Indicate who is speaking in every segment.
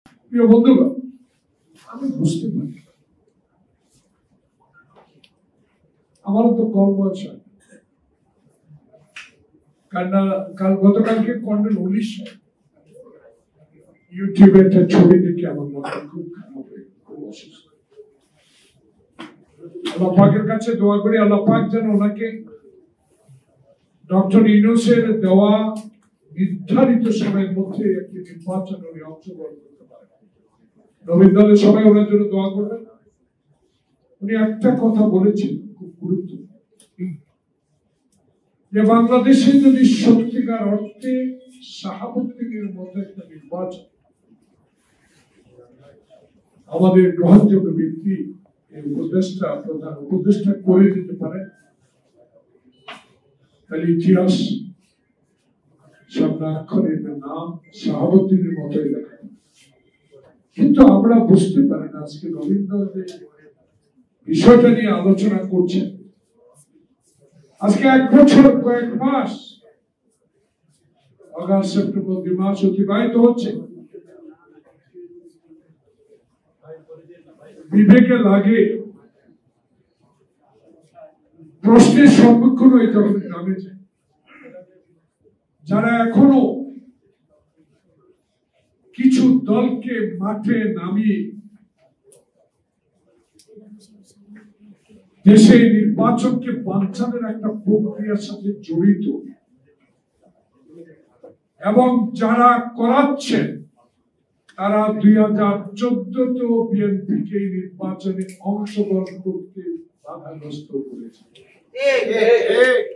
Speaker 1: প্রিয় বন্ধুগণ, আমি বুঝতে পারি, আমারও তো কম বয়স হয়। গতকালকে কর্নেল 19 ইউটিউবে একটা ছবি দেখে আমার মনটা খুব খারাপ হয়ে খুব অসুস্থ। আল্লাহ পাকের কাছে দোয়া করি, আল্লাহ পাক যেন ওনাকে ডক্টর ইউনূসের দেওয়া নির্ধারিত সময়ের মধ্যে একটি নির্বাচনে অংশগ্রহণ করতে পারে। নবীন দলের সবাই ওনার জন্য দোয়া করবেন। উনি একটা কথা বলেছেন খুব গুরুত্বপূর্ণ, যে বাংলাদেশে যদি সত্যিকার অর্থে শাহাবুদ্দিনের মতো একটা নির্বাচন আমাদের গ্রহণযোগ্য ব্যক্তি উপদেষ্টা প্রধান উপদেষ্টা করে দিতে পারে, তাহলে ইতিহাস সামনাক্ষরে নাম শাহাবুদ্দিনের মতোই লেখা। কিন্তু আমরা বুঝতে পারি না আজকে রবীন্দ্র যে বিষয়টা নিয়ে আলোচনা করছেন, আজকে 1 বছর কয়েক মাস, আগস্ট সেপ্টেম্বর 2 মাস অতিবাহিত হচ্ছে। বিবেকে লাগে প্রশ্নের সম্মুখীন হয়ে যখন নামেছে যারা এখনো কিছু দলকে মাঠে নামিয়ে দেশে নির্বাচনকে বানচালের একটা প্রক্রিয়ার সাথে জড়িত এবং যারা করাচ্ছেন তারা 2014 বিএনপিকে নির্বাচনে অংশগ্রহণ করতে বাধাগ্রস্ত করেছে।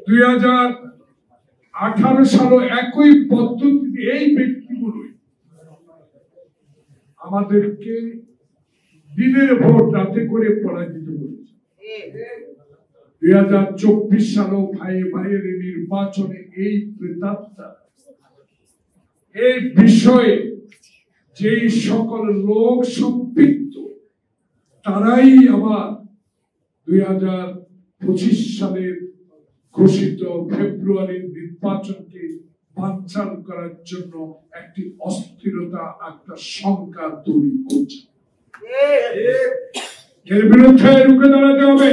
Speaker 1: 2018 সালে একই পদ্ধতিতে এই ব্যক্তিগুলোই আমাদেরকে দিনের ভোট রাতে করে পরাজিত করেছে। 2024 সালে ভাইয়ের নির্বাচনে এই প্রেতাত্মা এই বিষয়ে যে সকল লোক সম্পৃক্ত তারাই আবার 2025 সালের ঘোষিত ফেব্রুয়ারির নির্বাচনকে বানচাল করার জন্য একটি অস্থিরতা, একটা শঙ্কা তৈরি করছে। এর বিরুদ্ধে রুখে দাঁড়াতে হবে,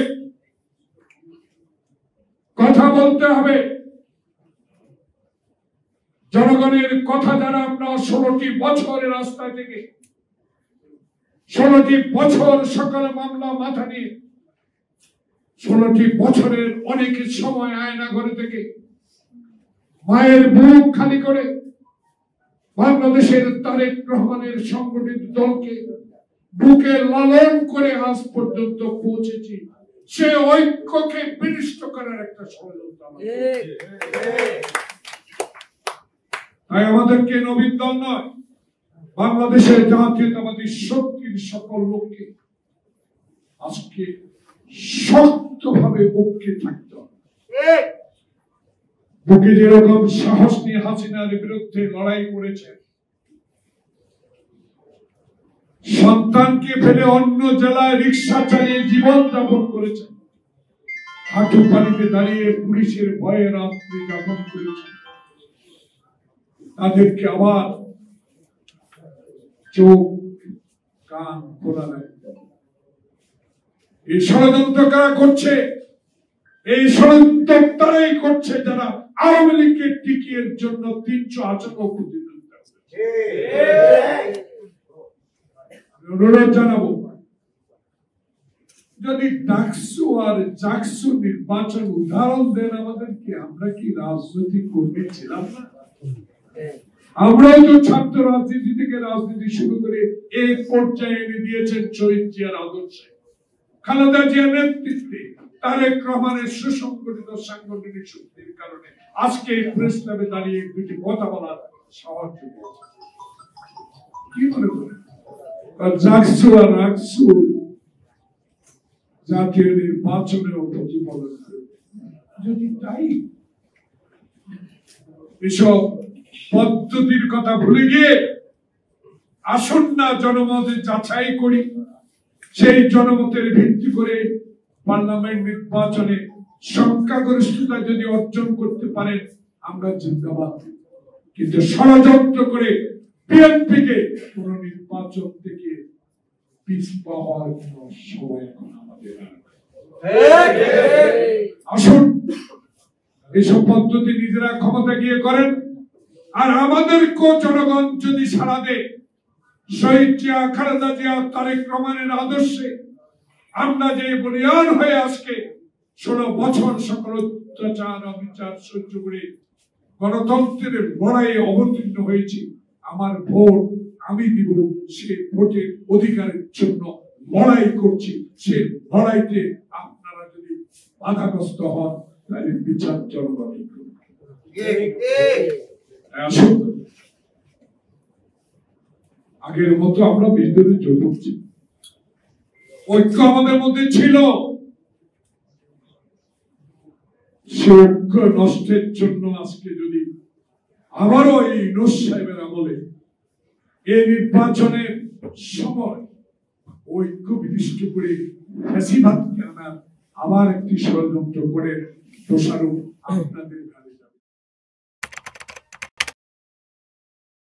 Speaker 1: কথা বলতে হবে। জনগণের কথা যারা আমরা 16টি বছরের রাস্তা থেকে 16টি বছর সকল মামলা মাথা নিয়ে 16টি বছরের অনেক সময় আয়না ঘরে থেকে মায়ের বুক খালি করে বাংলাদেশের তারেক রহমানের সংগঠিত দলকে বুকে লালন করে আজ পর্যন্ত পৌঁছেছি। সে ঐক্যকে বিনষ্ট করার একটা ষড়যন্ত্র। তাই আমাদেরকে নবীন দল নয়, বাংলাদেশের জাতীয়তাবাদী শক্তির সকল লোককে আজকে শক্তভাবে ঐক্যে থাকতে হবে। বুকে যেরকম সাহস নিয়ে হাসিনার বিরুদ্ধে লড়াই করেছেন, সন্তানকে ফেলে অন্য জেলায় রিক্সা চালিয়ে জীবন যাপন করেছেন, হাঁটু পানিতে দাঁড়িয়ে পুলিশের ভয়ে রাত্রি যাপন করেছেন, তাদেরকে আবার চোখ কান খোলা রাখতে হবে। এই ষড়যন্ত্র কারা করছে? এই ষড়যন্ত্র তারাই করছে যারা আওয়ামী লীগের টিকিয়ের জন্য 300 আসন প্রতিদ্বন্দ্বিতা করছে। অনুরোধ জানাবো, যদি ডাকসু আর জাকসু নির্বাচন উদাহরণ দেন আমাদেরকে, আমরা কি রাজনৈতিক কর্মী ছিলাম না? আমরাও তো ছাত্র রাজনীতি থেকে রাজনীতি শুরু করে এই পর্যায়ে এনে দিয়েছেন শহীদ জিয়ার আদর্শে, খালেদা জিয়ার নেতৃত্বে, তারেক রহমানের সুসংগঠিত সাংগঠনিক শক্তির কারণে আজকে এই প্রেস ক্লাবে দাঁড়িয়ে দুটি কথা বলার সাহস পেয়েছে। কি মনে করেন জাকসু আর রাকসু জাতীয় নির্বাচনেও প্রতিফলন করবে? যদি তাই এসব পদ্ধতির কথা ভুলে গিয়ে আসুন না জনমতের যাচাই করি, সেই জনমতের ভিত্তি করে পার্লামেন্ট নির্বাচনে সংখ্যাগরিষ্ঠতা যদি অর্জন করতে পারেন আমরা জিন্দাবাদ। কিন্তু ষড়যন্ত্র করে বিএনপিকে কোন নির্বাচন থেকে পিছপা হওয়ার কোন সময় এখন আমাদের আসুন এইসব পদ্ধতি নিজেরা ক্ষমতা গিয়ে করেন, আর আমাদেরকেও জনগণ যদি সাড়া দেয় শহীদ জিয়া, খালেদা জিয়া, তারেক রহমানের আদর্শে আমরা যে বলিয়ান হয়ে আজকে 16 বছর সকল অত্যাচার অবিচার সহ্য করে গণতন্ত্রের লড়াইয়ে অবতীর্ণ হয়েছি, আমার ভোট আমি দিব, সে ভোটের অধিকারের জন্য লড়াই করছি। সে লড়াইতে আপনারা যদি বাধাগ্রস্ত হন তাহলে বিচার জনগণই করবে। আসুন আগের মতো আমরা বিদ্যুতের জন্য ঐক্য আমাদের মধ্যে ছিল, সে ঐক্য নষ্টের জন্য আজকে যদি আবারও এই ইউনূস সাহেবের আমলে এই নির্বাচনের সময় ঐক্য বিনষ্ট করে ফ্যাসিবাদকে আনার আবার একটি ষড়যন্ত্র করে দোষারোপ আপনাদের